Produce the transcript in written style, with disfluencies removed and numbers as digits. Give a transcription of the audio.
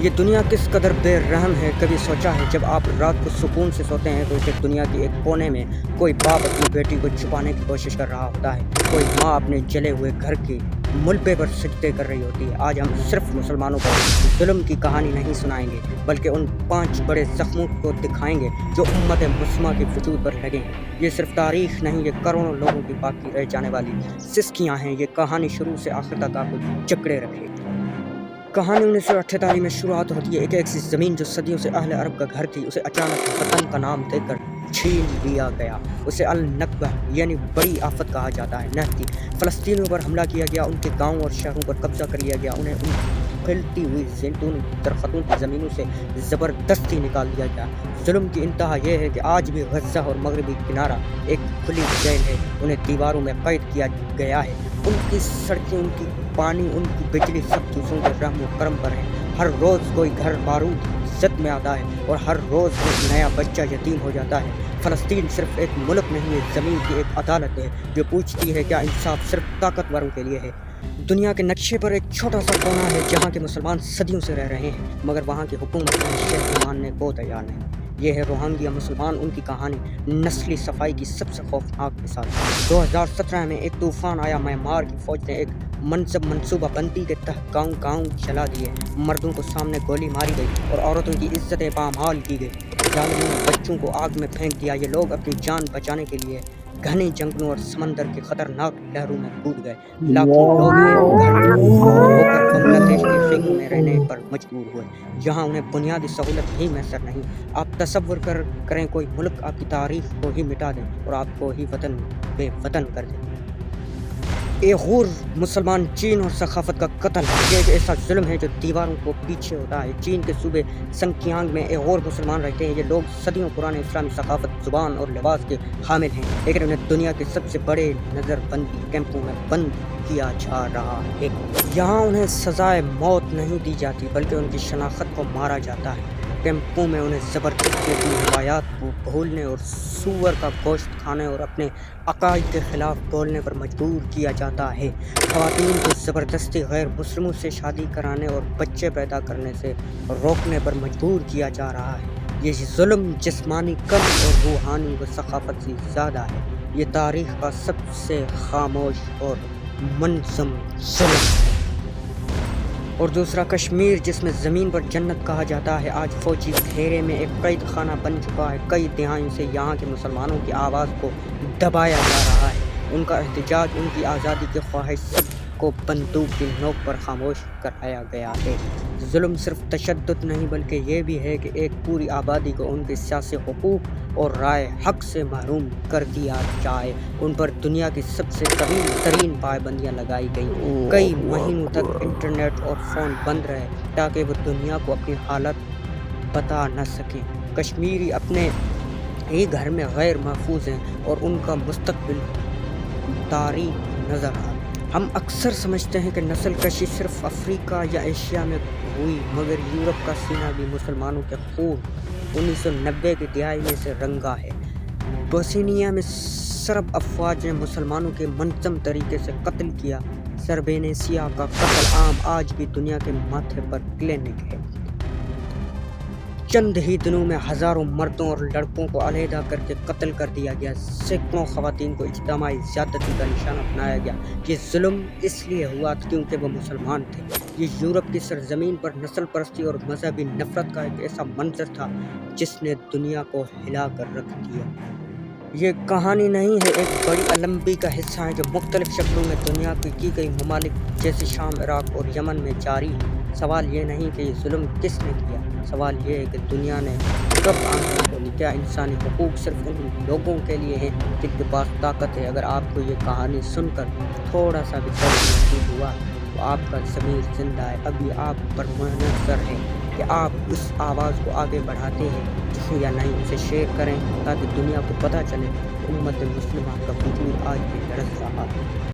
یہ دنیا کس قدر بے رحم ہے، کبھی سوچا ہے؟ جب آپ رات کو سکون سے سوتے ہیں تو اسے دنیا کی ایک کونے میں کوئی باپ اپنی بیٹی کو چھپانے کی کوشش کر رہا ہوتا ہے، کوئی ماں اپنے جلے ہوئے گھر کے ملبے پر سجدے کر رہی ہوتی ہے۔ آج ہم صرف مسلمانوں کو ظلم کی کہانی نہیں سنائیں گے، بلکہ ان 5 بڑے زخموں کو دکھائیں گے جو امت مسلمہ کے وجود پر لگے ہیں۔ یہ صرف تاریخ نہیں، یہ کروڑوں لوگوں کی باقی رہ جانے والی سسکیاں ہیں۔ یہ کہانی شروع سے آخر تک آپ کو جکڑے رکھے۔ کہانی 1948 میں شروعات ہوتی ہے۔ ایک ایسی زمین جو صدیوں سے اہل عرب کا گھر تھی، اسے اچانک وطن کا نام دے کر چھین لیا گیا۔ اسے النکبہ یعنی بڑی آفت کہا جاتا ہے۔ نہ فلسطینیوں پر حملہ کیا گیا، ان کے گاؤں اور شہروں پر قبضہ کر لیا گیا، انہیں ان پھیلتی ہوئی زیتون درختوں کی زمینوں سے زبردستی نکال دیا گیا۔ ظلم کی انتہا یہ ہے کہ آج بھی غزہ اور مغربی کنارہ ایک کھلی جیل ہے، انہیں دیواروں میں قید کیا گیا ہے۔ ان کی سڑکیں، ان کی پانی، ان کی بجلی سب دوسروں کے رحم و کرم پر ہے۔ ہر روز کوئی گھر بارود زد میں آتا ہے اور ہر روز ایک نیا بچہ یتیم ہو جاتا ہے۔ فلسطین صرف ایک ملک نہیں، یہ زمین کی ایک عدالت ہے جو پوچھتی ہے کیا انصاف صرف طاقتوروں کے لیے ہے؟ دنیا کے نقشے پر ایک چھوٹا سا کونا ہے جہاں کے مسلمان صدیوں سے رہ رہے ہیں، مگر وہاں کی حکومت انہیں شہری ماننے کو تیار نہیں۔ یہ ہے روہنگیا مسلمان، ان کی کہانی نسلی صفائی کی سب سے خوفناک مثال۔ 2017 میں ایک طوفان آیا، میانمار کی فوج نے ایک منصوبہ بندی کے تحت گاؤں جلا دیے، مردوں کو سامنے گولی ماری گئی اور عورتوں کی عزتیں پامال کی گئی۔ ظالموں نے بچوں کو آگ میں پھینک دیا۔ یہ لوگ اپنی جان بچانے کے لیے گھنے جنگلوں اور سمندر کی خطرناک لہروں میں کود گئے۔ لاکھوں لوگ ایک گھر ہو کر بنگلہ دیش کے خیموں میں رہنے پر مجبور ہوئے، جہاں انہیں بنیادی سہولت ہی میسر نہیں۔ آپ تصور کریں کوئی ملک آپ کی تاریخ کو ہی مٹا دے اور آپ کو ہی بے وطن کر دے۔ ایغور مسلمان چین اور ثقافت کا قتل ہے۔ یہ ایک ایسا ظلم ہے جو دیواروں کو پیچھے ہوتا ہے۔ چین کے صوبے سنکیانگ میں ایغور مسلمان رہتے ہیں۔ یہ لوگ صدیوں پرانے اسلامی ثقافت، زبان اور لباس کے حامل ہیں، لیکن انہیں دنیا کے سب سے بڑے نظر بندی کیمپوں میں بند کیا جا رہا ہے۔ یہاں انہیں سزائے موت نہیں دی جاتی، بلکہ ان کی شناخت کو مارا جاتا ہے۔ کیمپوں میں انہیں زبردستی اپنی روایات کو بھولنے اور سور کا گوشت کھانے اور اپنے عقائد کے خلاف بولنے پر مجبور کیا جاتا ہے۔ خواتین کو زبردستی غیر مسلموں سے شادی کرانے اور بچے پیدا کرنے سے روکنے پر مجبور کیا جا رہا ہے۔ یہ ظلم جسمانی کم اور روحانی و ثقافت سے زیادہ ہے۔ یہ تاریخ کا سب سے خاموش اور منظم ظلم ہے۔ اور دوسرا کشمیر، جس میں زمین پر جنت کہا جاتا ہے، آج فوجی گھیرے میں ایک قید خانہ بن چکا ہے۔ کئی دہائیوں سے یہاں کے مسلمانوں کی آواز کو دبایا جا رہا ہے۔ ان کا احتجاج، ان کی آزادی کی خواہش، سب کو بندوق کی نوک پر خاموش کرایا گیا ہے۔ ظلم صرف تشدد نہیں، بلکہ یہ بھی ہے کہ ایک پوری آبادی کو ان کے سیاسی حقوق اور رائے حق سے محروم کر دیا جائے۔ ان پر دنیا کی سب سے طویل ترین پابندیاں لگائی گئیں۔ کئی مہینوں تک انٹرنیٹ اور فون بند رہے تاکہ وہ دنیا کو اپنی حالت بتا نہ سکیں۔ کشمیری اپنے ہی گھر میں غیر محفوظ ہیں اور ان کا مستقبل تاریک نظر آتا ہے۔ ہم اکثر سمجھتے ہیں کہ نسل کشی صرف افریقہ یا ایشیا میں ہوئی، مگر یورپ کا سینہ بھی مسلمانوں کے خون 1990 کی دہائی میں سے رنگا ہے۔ بوسنیا میں سرب افواج نے مسلمانوں کے منظم طریقے سے قتل کیا۔ سربینیسیا کا قتل عام آج بھی دنیا کے ماتھے پر کلینک ہے۔ چند ہی دنوں میں ہزاروں مردوں اور لڑکوں کو علیحدہ کر کے قتل کر دیا گیا۔ سینکڑوں خواتین کو اجتماعی زیادتی کا نشانہ بنایا گیا۔ یہ ظلم اس لیے ہوا کیونکہ وہ مسلمان تھے۔ یہ یورپ کی سرزمین پر نسل پرستی اور مذہبی نفرت کا ایک ایسا منظر تھا جس نے دنیا کو ہلا کر رکھ دیا۔ یہ کہانی نہیں ہے، ایک بڑی المپی کا حصہ ہے جو مختلف شکلوں میں دنیا کی کئی ممالک جیسے شام، عراق اور یمن میں جاری ہے۔ سوال یہ نہیں کہ یہ ظلم کس نے کیا، سوال یہ ہے کہ دنیا نے کب آنکھیں کھولی۔ کیا انسانی حقوق صرف ان لوگوں کے لیے ہیں جن کے پاس طاقت ہے؟ اگر آپ کو یہ کہانی سن کر تھوڑا سا بھی درد محسوس ہوا تو آپ کا ضمیر زندہ ہے۔ اب یہ آپ پر منحصر ہے کہ آپ اس آواز کو آگے بڑھاتے ہیں یا نہیں۔ اسے شیئر کریں تاکہ دنیا کو پتہ چلے کہ امت مسلمہ کا وجود آج بھی لرز رہا ہے۔